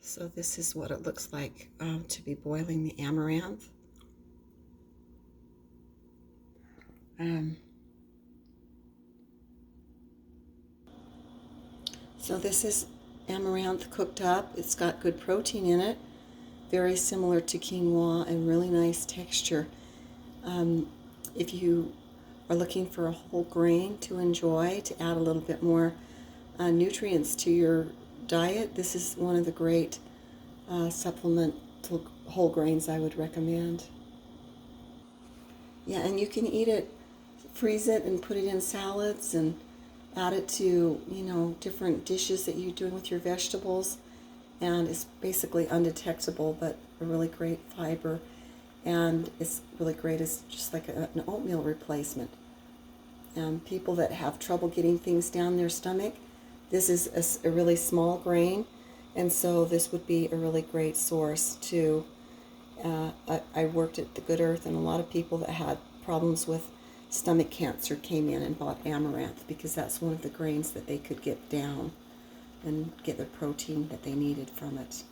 So this is what it looks like to be boiling the amaranth. So this is amaranth cooked up. It's got good protein in it, very similar to quinoa and really nice texture. If you are looking for a whole grain to enjoy, to add a little bit more nutrients to your diet, this is one of the great supplemental whole grains I would recommend. Yeah, and you can eat it, freeze it and put it in salads and add it to, different dishes that you're doing with your vegetables. And it's basically undetectable, but a really great fiber. And it's really great as just like an oatmeal replacement. And people that have trouble getting things down their stomach, this is a really small grain. And so this would be a really great source to, I worked at the Good Earth, and a lot of people that had problems with stomach cancer came in and bought amaranth because that's one of the grains that they could get down and get the protein that they needed from it.